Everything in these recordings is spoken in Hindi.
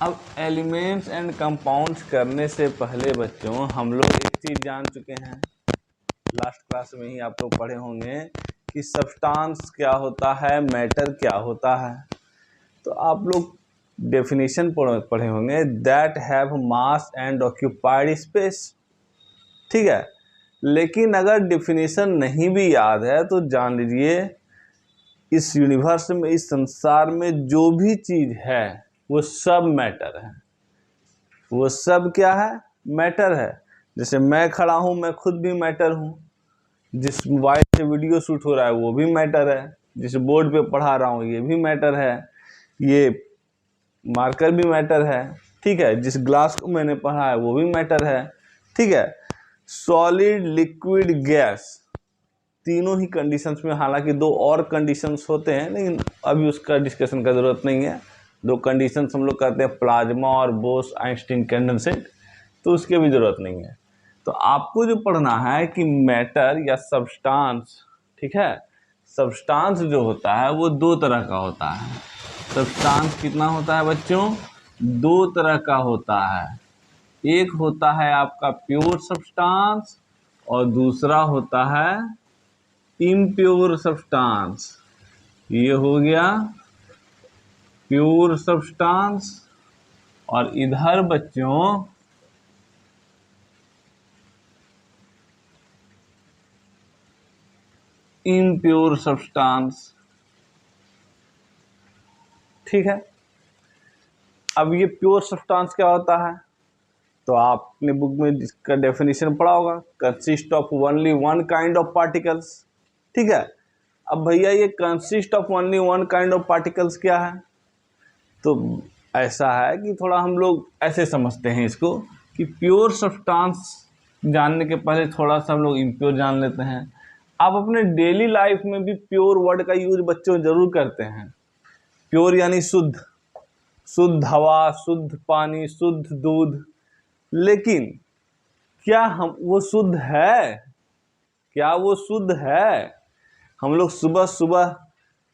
अब एलिमेंट्स एंड कंपाउंड्स करने से पहले बच्चों हम लोग एक चीज़ जान चुके हैं, लास्ट क्लास में ही आप लोग पढ़े होंगे कि सब्सटेंस क्या होता है, मैटर क्या होता है। तो आप लोग डेफिनेशन पढ़े होंगे, that have mass and occupied space. ठीक है, लेकिन अगर डेफिनेशन नहीं भी याद है तो जान लीजिए इस यूनिवर्स में, इस संसार में जो भी चीज़ है वो सब मैटर है। वो सब क्या है? मैटर है। जैसे मैं खड़ा हूँ, मैं खुद भी मैटर हूँ। जिस मोबाइल से वीडियो शूट हो रहा है वो भी मैटर है। जिस बोर्ड पे पढ़ा रहा हूँ ये भी मैटर है। ये मार्कर भी मैटर है। ठीक है, जिस ग्लास को मैंने पढ़ा है वो भी मैटर है। ठीक है, सॉलिड, लिक्विड, गैस, तीनों ही कंडीशंस में, हालांकि दो और कंडीशंस होते हैं लेकिन अभी उसका डिस्कशन का ज़रूरत नहीं है। दो कंडीशंस हम लोग कहते हैं, प्लाज्मा और बोस आइंस्टीन कंडेंसेट, तो उसकी भी ज़रूरत नहीं है। तो आपको जो पढ़ना है कि मैटर या सब्सटेंस, ठीक है, सब्सटेंस जो होता है वो दो तरह का होता है। सब्सटेंस कितना होता है बच्चों? दो तरह का होता है। एक होता है आपका प्योर सब्सटेंस और दूसरा होता है इम्प्योर सब्सटेंस। ये हो गया प्योर सब्सटेंस और इधर बच्चों इम्प्योर सब्सटेंस। ठीक है, अब ये प्योर सब्सटेंस क्या होता है? तो आपने बुक में इसका डेफिनेशन पढ़ा होगा, consist of only one kind of particles. ठीक है, अब भैया ये consist of only one kind of particles क्या है? तो ऐसा है कि थोड़ा हम लोग ऐसे समझते हैं इसको कि प्योर सब्सटेंस जानने के पहले थोड़ा सा हम लोग इम्प्योर जान लेते हैं। आप अपने डेली लाइफ में भी प्योर वर्ड का यूज बच्चों जरूर करते हैं। प्योर यानी शुद्ध, शुद्ध हवा, शुद्ध पानी, शुद्ध दूध। लेकिन क्या हम वो शुद्ध है? क्या वो शुद्ध है? हम लोग सुबह सुबह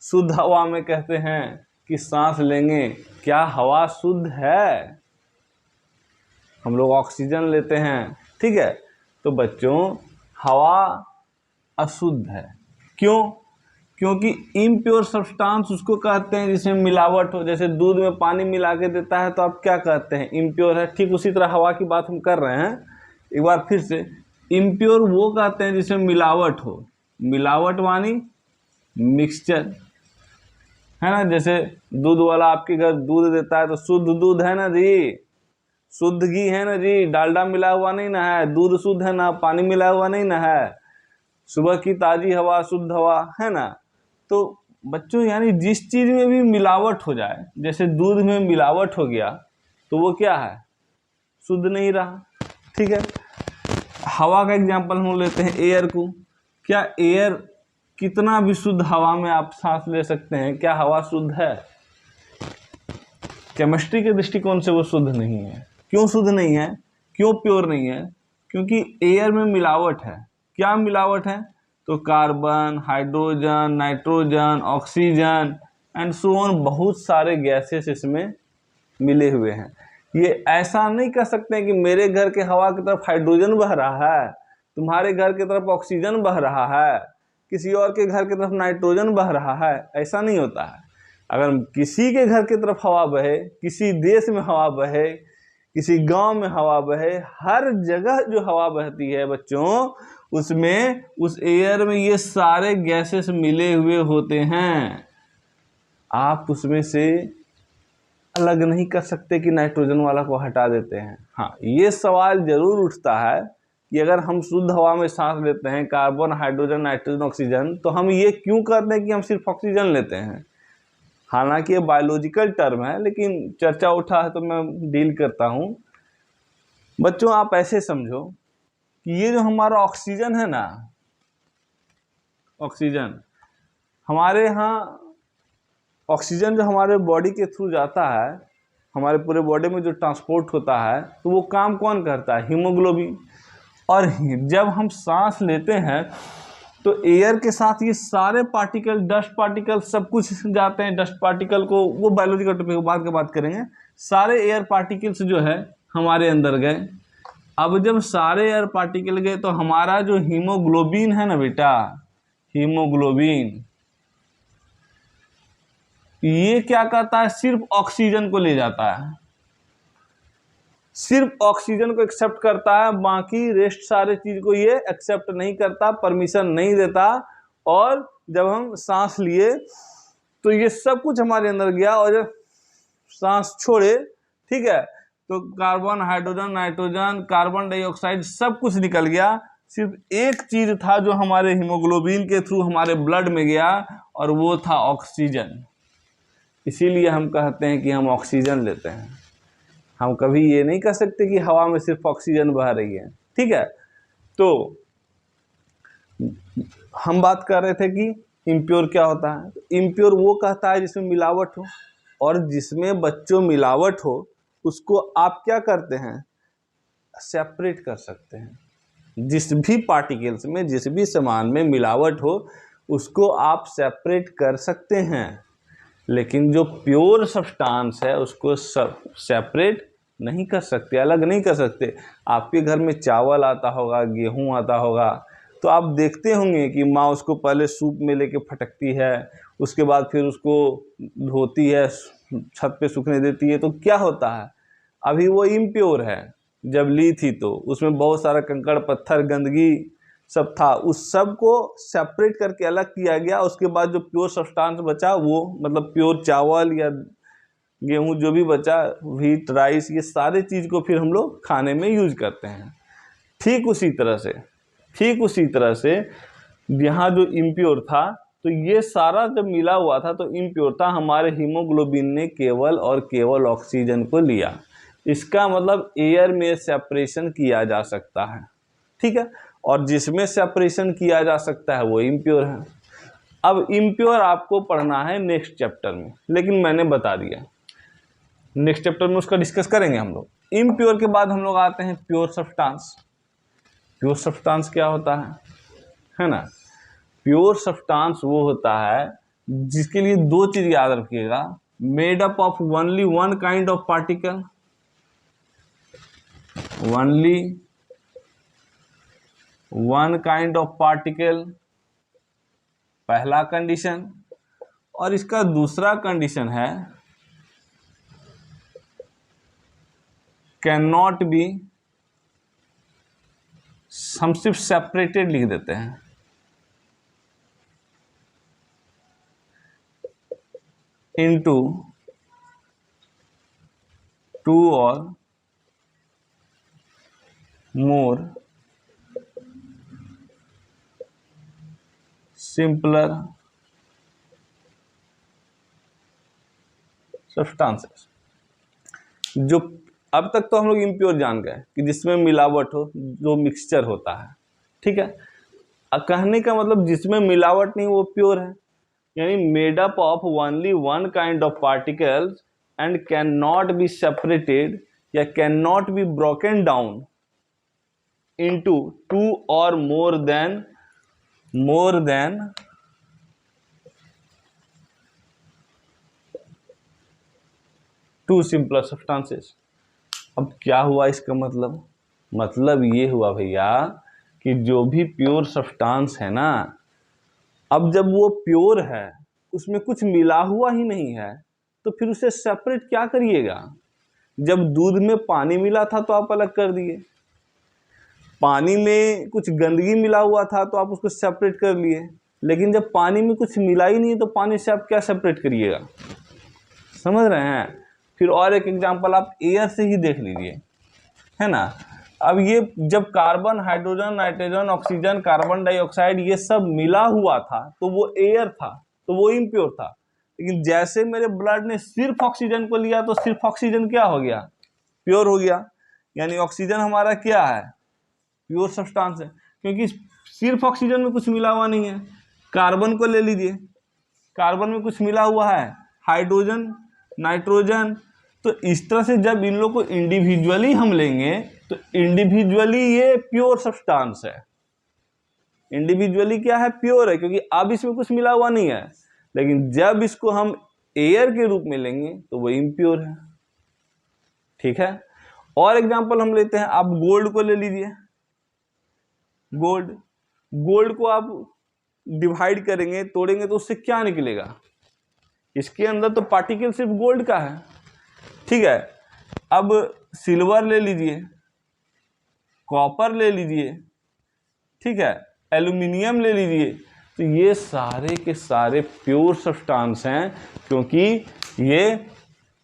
शुद्ध हवा में कहते हैं कि सांस लेंगे, क्या हवा शुद्ध है? हम लोग ऑक्सीजन लेते हैं। ठीक है, तो बच्चों हवा अशुद्ध है। क्यों? क्योंकि इम्प्योर सब्सटेंस उसको कहते हैं जिसमें मिलावट हो। जैसे दूध में पानी मिला के देता है तो आप क्या कहते हैं? इम्प्योर है। ठीक उसी तरह हवा की बात हम कर रहे हैं। एक बार फिर से, इम्प्योर वो कहते हैं जिसमें मिलावट हो। मिलावट मानी मिक्सचर, है ना। जैसे दूध वाला आपके घर दूध देता है तो शुद्ध दूध है ना जी, शुद्ध घी है ना जी, डालडा मिला हुआ नहीं ना है, दूध शुद्ध है ना, पानी मिला हुआ नहीं ना है, सुबह की ताजी हवा शुद्ध हवा है ना। तो बच्चों यानी जिस चीज़ में भी मिलावट हो जाए, जैसे दूध में मिलावट हो गया तो वो क्या है? शुद्ध नहीं रहा। ठीक है, हवा का एग्जांपल हम लेते हैं, एयर को। क्या एयर कितना भी शुद्ध हवा में आप सांस ले सकते हैं, क्या हवा शुद्ध है? केमिस्ट्री के दृष्टिकोण से वो शुद्ध नहीं है। क्यों शुद्ध नहीं है? क्यों प्योर नहीं है? क्योंकि एयर में मिलावट है। क्या मिलावट है? तो carbon, hydrogen, nitrogen, oxygen and so on, बहुत सारे गैसेस इसमें मिले हुए हैं। ये ऐसा नहीं कह सकते कि मेरे घर के हवा की तरफ हाइड्रोजन बह रहा है, तुम्हारे घर की तरफ ऑक्सीजन बह रहा है, किसी और के घर की तरफ नाइट्रोजन बह रहा है। ऐसा नहीं होता है। अगर किसी के घर की तरफ हवा बहे, किसी देश में हवा बहे, किसी गांव में हवा बहे, हर जगह जो हवा बहती है बच्चों, उसमें, उस एयर में ये सारे गैसेस मिले हुए होते हैं। आप उसमें से अलग नहीं कर सकते कि नाइट्रोजन वाला को हटा देते हैं। हाँ, ये सवाल जरूर उठता है कि अगर हम शुद्ध हवा में सांस लेते हैं, कार्बन, हाइड्रोजन, नाइट्रोजन, ऑक्सीजन, तो हम ये क्यों करते हैं कि हम सिर्फ ऑक्सीजन लेते हैं? हालांकि ये बायोलॉजिकल टर्म है लेकिन चर्चा उठा है तो मैं डील करता हूँ। बच्चों आप ऐसे समझो कि ये जो हमारा ऑक्सीजन है ना, ऑक्सीजन हमारे यहाँ, ऑक्सीजन जो हमारे बॉडी के थ्रू जाता है, हमारे पूरे बॉडी में जो ट्रांसपोर्ट होता है, तो वो काम कौन करता है? हीमोग्लोबिन। और जब हम सांस लेते हैं तो एयर के साथ ये सारे पार्टिकल, डस्ट पार्टिकल, सब कुछ जाते हैं। डस्ट पार्टिकल को, वो बायोलॉजिकल टॉपिक बाद के बात करेंगे। सारे एयर पार्टिकल्स जो है हमारे अंदर गए। अब जब सारे एयर पार्टिकल गए तो हमारा जो हीमोग्लोबिन है ना बेटा, हीमोग्लोबिन, ये क्या करता है, सिर्फ ऑक्सीजन को ले जाता है, सिर्फ ऑक्सीजन को एक्सेप्ट करता है, बाकी रेस्ट सारे चीज को ये एक्सेप्ट नहीं करता, परमिशन नहीं देता। और जब हम सांस लिए तो ये सब कुछ हमारे अंदर गया, और जब सांस छोड़े, ठीक है, तो carbon, hydrogen, nitrogen, carbon dioxide सब कुछ निकल गया। सिर्फ एक चीज था जो हमारे हीमोग्लोबिन के थ्रू हमारे ब्लड में गया, और वो था ऑक्सीजन। इसीलिए हम कहते हैं कि हम ऑक्सीजन लेते हैं। हम कभी ये नहीं कह सकते कि हवा में सिर्फ ऑक्सीजन बह रही है, ठीक है। तो हम बात कर रहे थे कि इम्प्योर क्या होता है। इम्प्योर वो कहता है जिसमें मिलावट हो, और जिसमें बच्चों मिलावट हो उसको आप क्या करते हैं, सेपरेट कर सकते हैं। जिस भी पार्टिकल्स में, जिस भी सामान में मिलावट हो उसको आप सेपरेट कर सकते हैं, लेकिन जो प्योर सब्सटेंस है उसको सेपरेट नहीं कर सकते, अलग नहीं कर सकते। आपके घर में चावल आता होगा, गेहूं आता होगा, तो आप देखते होंगे कि माँ उसको पहले सूप में लेके फटकती है, उसके बाद फिर उसको धोती है, छत पे सूखने देती है। तो क्या होता है, अभी वो इम्प्योर है, जब ली थी तो उसमें बहुत सारा कंकड़ पत्थर गंदगी सब था, उस सब को सेपरेट करके अलग किया गया। उसके बाद जो प्योर सब्सटेंस बचा, वो मतलब प्योर चावल या गेहूं जो भी बचा, व्हीट, राइस, ये सारे चीज़ को फिर हम लोग खाने में यूज करते हैं। ठीक उसी तरह से यहाँ जो इम्प्योर था, तो ये सारा जब मिला हुआ था तो इम्प्योर था। हमारे हीमोग्लोबिन ने केवल और केवल ऑक्सीजन को लिया। इसका मतलब एयर में सेपरेशन किया जा सकता है, ठीक है, और जिसमें सेपरेशन किया जा सकता है वो इम्प्योर है। अब इम्प्योर आपको पढ़ना है नेक्स्ट चैप्टर में, लेकिन मैंने बता दिया नेक्स्ट चैप्टर में उसका डिस्कस करेंगे हम लोग। इम्प्योर के बाद हम लोग आते हैं प्योर सब्सटेंस। प्योर सब्सटेंस क्या होता है ना। प्योर सब्सटेंस वो होता है जिसके लिए दो चीज याद रखिएगा, made up of only one kind of particle, only one kind of particle, पहला कंडीशन। और इसका दूसरा कंडीशन है कैन नॉट बी, हम सिर्फ सेपरेटेड लिख देते हैं, इनटू टू और मोर सिंपलर सब्सटेंसेस। जो अब तक तो हम लोग इम्प्योर जान गए कि जिसमें मिलावट हो, जो मिक्सचर होता है, ठीक है। कहने का मतलब जिसमें मिलावट नहीं वो प्योर है, यानी made up of only one kind of particles and can not be separated या can not be broken down into two और more than two simpler substances. अब क्या हुआ इसका मतलब ये हुआ भैया कि जो भी प्योर सब्सटेंस है ना, अब जब वो प्योर है, उसमें कुछ मिला हुआ ही नहीं है, तो फिर उसे सेपरेट क्या करिएगा। जब दूध में पानी मिला था तो आप अलग कर दिए, पानी में कुछ गंदगी मिला हुआ था तो आप उसको सेपरेट कर लिए, लेकिन जब पानी में कुछ मिला ही नहीं तो पानी से आप क्या सेपरेट करिएगा, समझ रहे हैं। फिर और एक एग्जांपल आप एयर से ही देख लीजिए, है ना। अब ये जब carbon, hydrogen, nitrogen, oxygen, carbon dioxide ये सब मिला हुआ था तो वो एयर था, तो वो इम्प्योर था। लेकिन जैसे मेरे ब्लड ने सिर्फ ऑक्सीजन को लिया तो सिर्फ ऑक्सीजन क्या हो गया, प्योर हो गया। यानी ऑक्सीजन हमारा क्या है, प्योर सब्सटेंस है, क्योंकि सिर्फ ऑक्सीजन में कुछ मिला हुआ नहीं है। कार्बन को ले लीजिए, कार्बन में कुछ मिला हुआ है, हाइड्रोजन, नाइट्रोजन। तो इस तरह से जब इन लोग को इंडिविजुअली हम लेंगे तो इंडिविजुअली ये प्योर सब्सटेंस है, इंडिविजुअली क्या है, प्योर है, क्योंकि अब इसमें कुछ मिला हुआ नहीं है। लेकिन जब इसको हम एयर के रूप में लेंगे तो वो इम्प्योर है। ठीक है। और एग्जांपल हम लेते हैं, आप गोल्ड को ले लीजिए। गोल्ड को आप डिवाइड करेंगे, तोड़ेंगे तो उससे क्या निकलेगा? इसके अंदर तो पार्टिकल सिर्फ गोल्ड का है, ठीक है। अब सिल्वर ले लीजिए, कॉपर ले लीजिए, ठीक है, एल्यूमिनियम ले लीजिए, तो ये सारे के सारे प्योर सब्सटेंस हैं, क्योंकि ये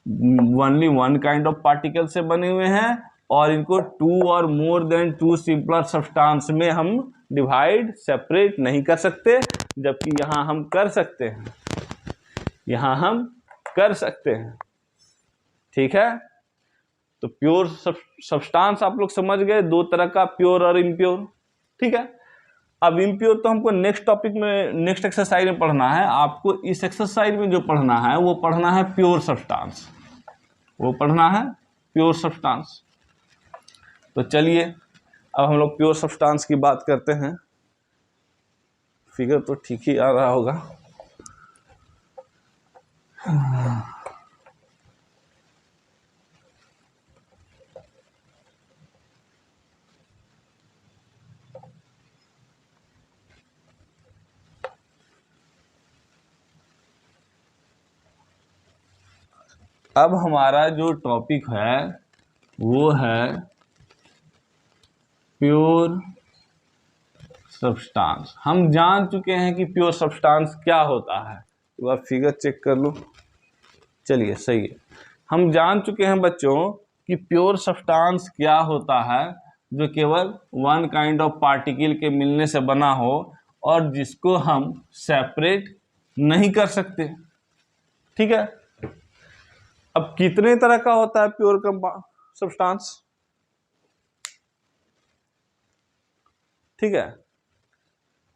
only one kind of particle से बने हुए हैं और इनको टू और more than two simpler substance में हम डिवाइड सेपरेट नहीं कर सकते, जबकि यहां हम कर सकते हैं, यहां हम कर सकते हैं, ठीक है। तो प्योर सब्सटेंस आप लोग समझ गए, दो तरह का, प्योर और इम्प्योर, ठीक है। अब इम्प्योर तो हमको नेक्स्ट टॉपिक में, नेक्स्ट एक्सरसाइज में पढ़ना है। आपको इस एक्सरसाइज में जो पढ़ना है वो पढ़ना है प्योर सब्सटेंस, वो पढ़ना है प्योर सब्सटेंस। तो चलिए अब हम लोग प्योर सब्सटेंस की बात करते हैं। फिगर तो ठीक ही आ रहा होगा। अब हमारा जो टॉपिक है वो है प्योर सब्सटेंस। हम जान चुके हैं कि प्योर सब्सटेंस क्या होता है, तो आप फिगर चेक कर लो। चलिए सही है, हम जान चुके हैं बच्चों कि प्योर सब्सटेंस क्या होता है, जो केवल वन काइंड ऑफ पार्टिकल के मिलने से बना हो और जिसको हम सेपरेट नहीं कर सकते, ठीक है। अब कितने तरह का होता है प्योर सब्सटेंस, ठीक है।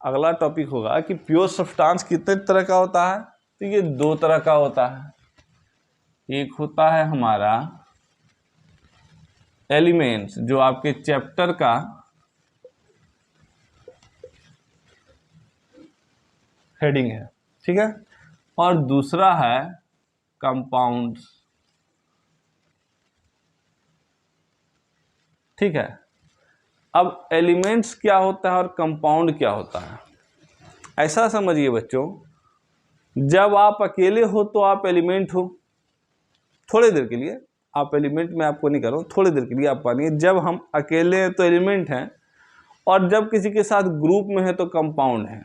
अगला टॉपिक होगा कि प्योर सब्सटेंस कितने तरह का होता है, तो ये दो तरह का होता है। एक होता है हमारा एलिमेंट्स, जो आपके चैप्टर का हेडिंग है, ठीक है, और दूसरा है कंपाउंड्स, ठीक है। अब एलिमेंट्स क्या होता है और कंपाउंड क्या होता है, ऐसा समझिए बच्चों, जब आप अकेले हो तो आप एलिमेंट हो, थोड़ी देर के लिए आप एलिमेंट में आपको नहीं कर रहा हूं, थोड़ी देर के लिए आप मानिए, जब हम अकेले हैं तो एलिमेंट हैं, और जब किसी के साथ ग्रुप में है तो कंपाउंड है।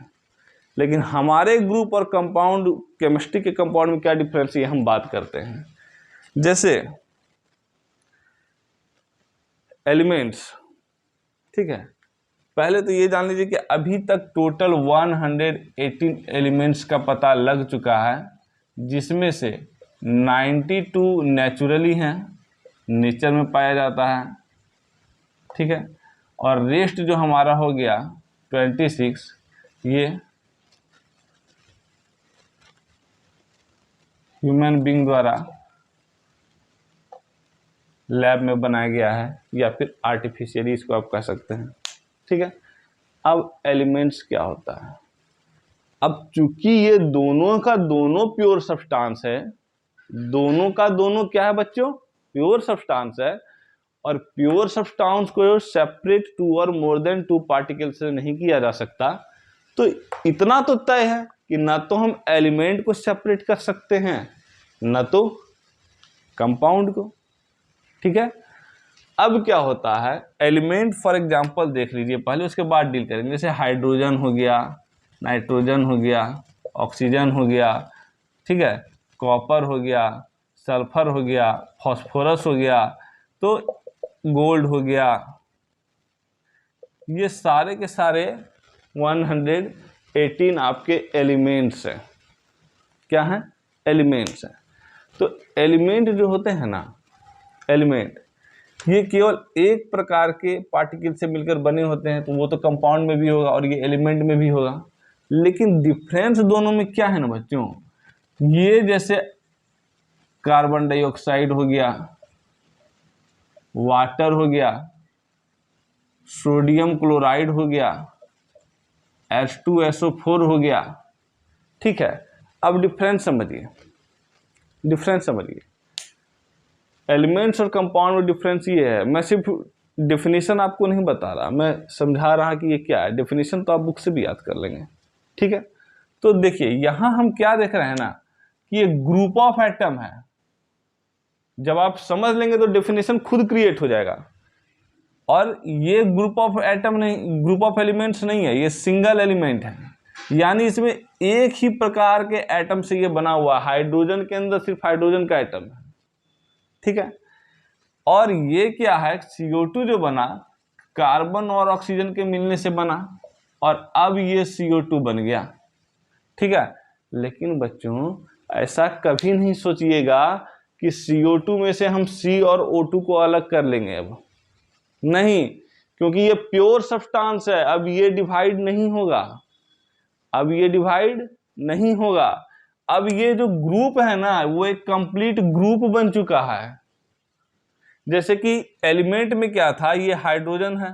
लेकिन हमारे ग्रुप और कंपाउंड, केमिस्ट्री के कंपाउंड में क्या डिफरेंस है हम बात करते हैं। जैसे एलिमेंट्स, ठीक है, पहले तो ये जान लीजिए कि अभी तक टोटल 118 एलिमेंट्स का पता लग चुका है, जिसमें से 92 नेचुरली हैं, नेचर में पाया जाता है, ठीक है, और रेस्ट जो हमारा हो गया 26, ये ह्यूमन बीइंग द्वारा लैब में बनाया गया है, या फिर आर्टिफिशियली इसको आप कह सकते हैं, ठीक है। अब एलिमेंट्स क्या होता है, अब चूंकि ये दोनों का दोनों प्योर सब्सटेंस है, दोनों का दोनों क्या है बच्चों, प्योर सब्सटेंस है, और प्योर सब्सटेंस को सेपरेट टू और मोर देन टू पार्टिकल से नहीं किया जा सकता, तो इतना तो तय है कि ना तो हम एलिमेंट को सेपरेट कर सकते हैं, ना तो कंपाउंड को, ठीक है। अब क्या होता है, एलिमेंट फॉर एग्जांपल देख लीजिए पहले, उसके बाद डील करेंगे। जैसे हाइड्रोजन हो गया, नाइट्रोजन हो गया, ऑक्सीजन हो गया, ठीक है, कॉपर हो गया, सल्फर हो गया, फास्फोरस हो गया, तो गोल्ड हो गया, ये सारे के सारे 118 आपके एलिमेंट्स हैं। क्या है, एलिमेंट्स हैं। तो एलिमेंट जो होते हैं ना, एलिमेंट ये केवल एक प्रकार के पार्टिकल से मिलकर बने होते हैं, तो वो तो कंपाउंड में भी होगा और ये एलिमेंट में भी होगा। लेकिन डिफरेंस दोनों में क्या है ना बच्चों, ये जैसे कार्बन डाइऑक्साइड हो गया, वाटर हो गया, सोडियम क्लोराइड हो गया, H2SO4 हो गया, ठीक है। अब डिफरेंस समझिए, डिफरेंस समझिए, एलिमेंट्स और कंपाउंड में डिफरेंस ये है, मैं सिर्फ डेफिनेशन आपको नहीं बता रहा, मैं समझा रहा कि ये क्या है। डेफिनेशन तो आप बुक से भी याद कर लेंगे, ठीक है। तो देखिए यहाँ हम क्या देख रहे हैं ना कि ये ग्रुप ऑफ एटम है। जब आप समझ लेंगे तो डेफिनेशन खुद क्रिएट हो जाएगा। और ये ग्रुप ऑफ एटम नहीं, ग्रुप ऑफ एलिमेंट्स नहीं है, ये सिंगल एलिमेंट है, यानी इसमें एक ही प्रकार के एटम से ये बना हुआ। हाइड्रोजन के अंदर सिर्फ हाइड्रोजन का एटम है, ठीक है। और ये क्या है, CO2 जो बना कार्बन और ऑक्सीजन के मिलने से बना, और अब ये CO2 बन गया, ठीक है। लेकिन बच्चों ऐसा कभी नहीं सोचिएगा कि CO2 में से हम C और O2 को अलग कर लेंगे, अब नहीं, क्योंकि ये प्योर सब्सटेंस है। अब ये डिवाइड नहीं होगा, अब ये डिवाइड नहीं होगा। अब ये जो ग्रुप है ना वो एक कंप्लीट ग्रुप बन चुका है। जैसे कि एलिमेंट में क्या था, ये हाइड्रोजन है,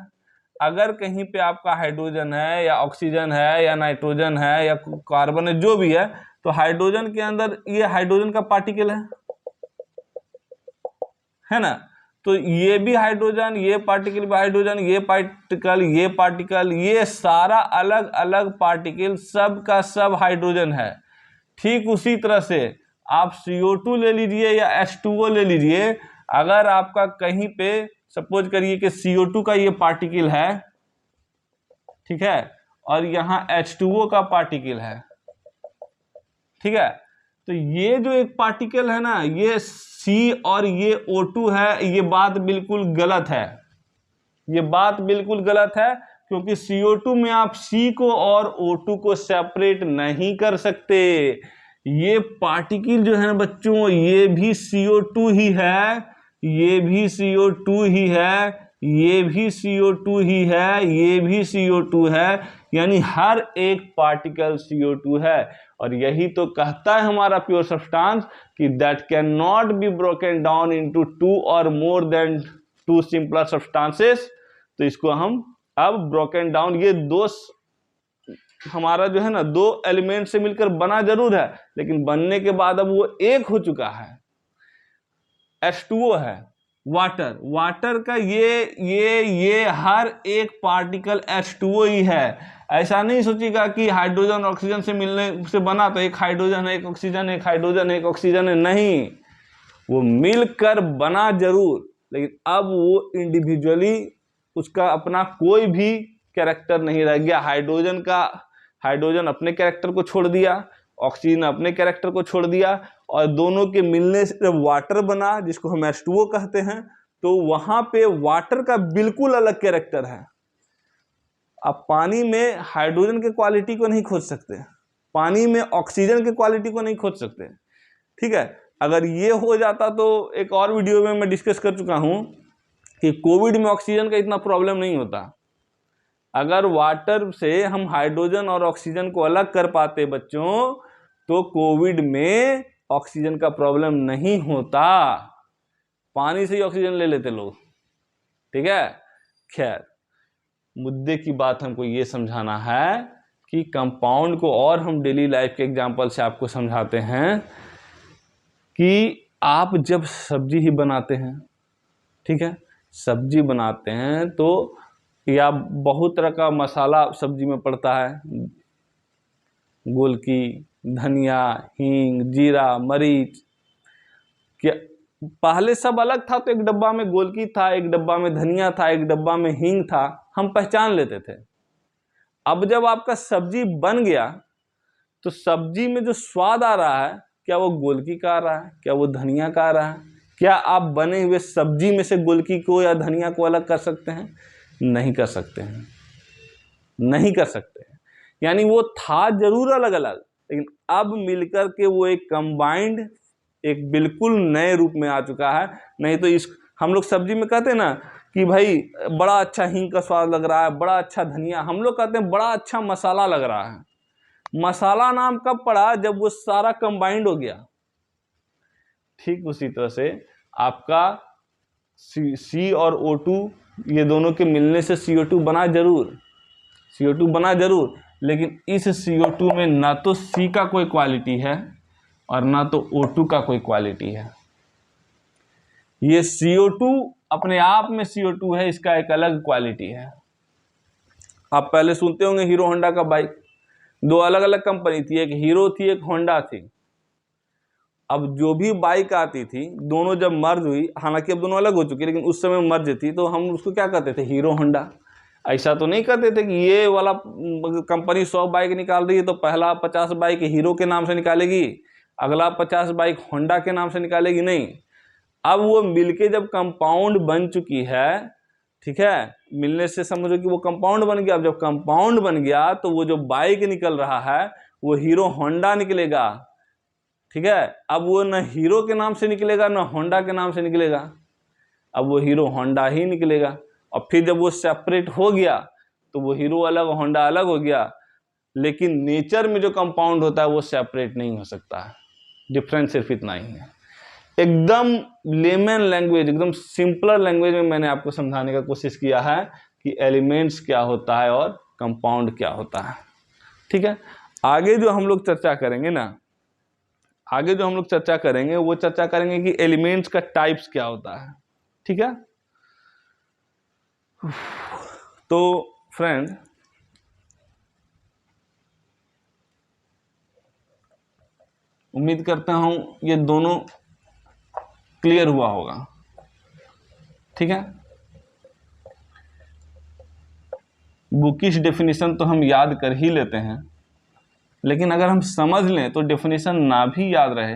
अगर कहीं पे आपका हाइड्रोजन है या ऑक्सीजन है या नाइट्रोजन है या कार्बन है, जो भी है, तो हाइड्रोजन के अंदर ये हाइड्रोजन का पार्टिकल है ना। तो ये भी हाइड्रोजन, ये पार्टिकल भी हाइड्रोजन, ये पार्टिकल, ये पार्टिकल, ये सारा अलग अलग पार्टिकल सब का सब हाइड्रोजन है। ठीक उसी तरह से आप CO2 ले लीजिए या H2O ले लीजिए, अगर आपका कहीं पे सपोज करिए कि CO2 का ये पार्टिकल है, ठीक है, और यहाँ H2O का पार्टिकल है, ठीक है, तो ये जो एक पार्टिकल है ना, ये C और ये O2 है, ये बात बिल्कुल गलत है, ये बात बिल्कुल गलत है, क्योंकि CO2 में आप C को और O2 को सेपरेट नहीं कर सकते। ये पार्टिकल जो है बच्चों, ये भी CO2 ही है, ये भी CO2 ही है, ये भी CO2 ही है, ये भी CO2 है, यानी हर एक पार्टिकल CO2 है। और यही तो कहता है हमारा प्योर सब्सटेंस कि that can not be broken down into 2 और मोर देन 2 सिंपलर सब्सटेंसेस। तो इसको हम अब ब्रोकन डाउन, ये दो हमारा जो है ना, दो एलिमेंट से मिलकर बना जरूर है, लेकिन बनने के बाद अब वो एक हो चुका है। H2O है, वाटर, वाटर का ये हर एक पार्टिकल H2O ही है। ऐसा नहीं सोचिएगा कि हाइड्रोजन ऑक्सीजन से मिलने से बना तो एक हाइड्रोजन है, एक ऑक्सीजन है, एक हाइड्रोजन है, एक ऑक्सीजन है, नहीं, वो मिलकर बना जरूर, लेकिन अब वो इंडिविजुअली उसका अपना कोई भी कैरेक्टर नहीं रह गया। हाइड्रोजन अपने कैरेक्टर को छोड़ दिया, ऑक्सीजन अपने कैरेक्टर को छोड़ दिया, और दोनों के मिलने से जब वाटर बना, जिसको हम H2O कहते हैं, तो वहां पे वाटर का बिल्कुल अलग कैरेक्टर है। आप पानी में हाइड्रोजन के क्वालिटी को नहीं खोज सकते, पानी में ऑक्सीजन के क्वालिटी को नहीं खोज सकते, ठीक है। अगर ये हो जाता तो एक और वीडियो में मैं डिस्कस कर चुका हूं कि कोविड में ऑक्सीजन का इतना प्रॉब्लम नहीं होता। अगर वाटर से हम हाइड्रोजन और ऑक्सीजन को अलग कर पाते बच्चों, तो कोविड में ऑक्सीजन का प्रॉब्लम नहीं होता, पानी से ही ऑक्सीजन ले लेते लोग, ठीक है। खैर, मुद्दे की बात हमको ये समझाना है कि कंपाउंड को और हम डेली लाइफ के एग्जांपल से आपको समझाते हैं कि आप जब सब्जी ही बनाते हैं, ठीक है, सब्जी बनाते हैं तो या बहुत तरह का मसाला सब्जी में पड़ता है, गोलकी, धनिया, हींग, जीरा, मरीच, क्या पहले सब अलग था, तो एक डब्बा में गोलकी था, एक डब्बा में धनिया था, एक डब्बा में हींग था, हम पहचान लेते थे। अब जब आपका सब्जी बन गया तो सब्जी में जो स्वाद आ रहा है, क्या वो गोलकी का आ रहा है, क्या वो धनिया का आ रहा है? क्या आप बने हुए सब्जी में से गोलकी को या धनिया को अलग कर सकते हैं? नहीं कर सकते हैं, नहीं कर सकते हैं। यानी वो था जरूर अलग अलग, लेकिन अब मिलकर के वो एक कंबाइंड, एक बिल्कुल नए रूप में आ चुका है। नहीं तो इस हम लोग सब्जी में कहते हैं ना कि भाई बड़ा अच्छा हींग का स्वाद लग रहा है, बड़ा अच्छा धनिया, हम लोग कहते हैं बड़ा अच्छा मसाला लग रहा है। मसाला नाम कब पड़ा? जब वो सारा कंबाइंड हो गया। ठीक उसी तरह से आपका C और O2, ये दोनों के मिलने से CO2 बना जरूर, CO2 बना जरूर, लेकिन इस CO2 में ना तो C का कोई क्वालिटी है और ना तो O2 का कोई क्वालिटी है। ये CO2 अपने आप में CO2 है, इसका एक अलग क्वालिटी है। आप पहले सुनते होंगे हीरो होंडा का बाइक, दो अलग अलग कंपनी थी, एक हीरो थी एक होंडा थी। अब जो भी बाइक आती थी दोनों जब मर्ज हुई, हालांकि अब दोनों अलग हो चुकी है, लेकिन उस समय मर्ज थी तो हम उसको क्या कहते थे, हीरो होंडा। ऐसा तो नहीं कहते थे कि ये वाला कंपनी 100 बाइक निकाल रही है तो पहला 50 बाइक हीरो के नाम से निकालेगी, अगला 50 बाइक होंडा के नाम से निकालेगी, नहीं। अब वो मिलके जब कंपाउंड बन चुकी है, ठीक है, मिलने से समझो कि वो कंपाउंड बन गया। अब जब कंपाउंड बन गया तो वो जो बाइक निकल रहा है वो हीरो होंडा निकलेगा, ठीक है। अब वो न हीरो के नाम से निकलेगा न होंडा के नाम से निकलेगा, अब वो हीरो होंडा ही निकलेगा। और फिर जब वो सेपरेट हो गया तो वो हीरो अलग होंडा अलग हो गया, लेकिन नेचर में जो कंपाउंड होता है वो सेपरेट नहीं हो सकता है। डिफरेंस सिर्फ इतना ही है। एकदम लेमन लैंग्वेज, एकदम सिंपलर लैंग्वेज में मैंने आपको समझाने का कोशिश किया है कि एलिमेंट्स क्या होता है और कंपाउंड क्या होता है, ठीक है। आगे जो हम लोग चर्चा करेंगे ना, आगे जो हम लोग चर्चा करेंगे वो चर्चा करेंगे कि एलिमेंट्स का टाइप्स क्या होता है, ठीक है। तो फ्रेंड, उम्मीद करता हूं ये दोनों क्लियर हुआ होगा, ठीक है। बुकिश डेफिनेशन तो हम याद कर ही लेते हैं, लेकिन अगर हम समझ लें तो डेफिनेशन ना भी याद रहे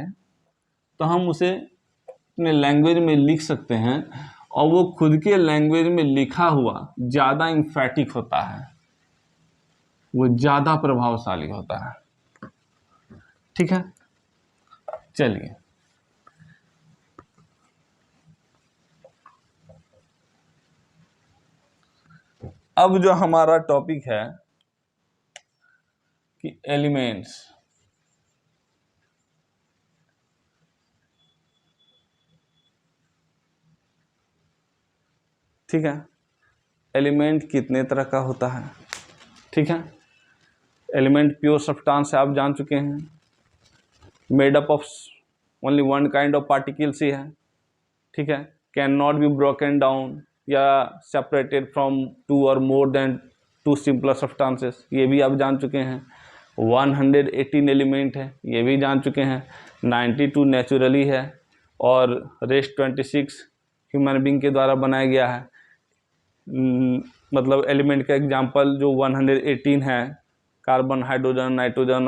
तो हम उसे अपने लैंग्वेज में लिख सकते हैं, और वो खुद के लैंग्वेज में लिखा हुआ ज़्यादा इम्फैटिक होता है, वो ज़्यादा प्रभावशाली होता है, ठीक है। चलिए, अब जो हमारा टॉपिक है कि एलिमेंट्स, ठीक है। एलिमेंट कितने तरह का होता है, ठीक है। एलिमेंट प्योर सब्सटेंस से आप जान चुके हैं, made up of only one kind of particles ही है, ठीक है। Can not be broken down या सेपरेटेड फ्रॉम टू और more than two simpler substances, ये भी आप जान चुके हैं। 118 एलिमेंट है, ये भी जान चुके हैं। 92 नेचुरली है और रेस्ट 26 ह्यूमन बींग के द्वारा बनाया गया है। मतलब एलिमेंट का एग्जांपल जो 118 है, कार्बन, हाइड्रोजन, नाइट्रोजन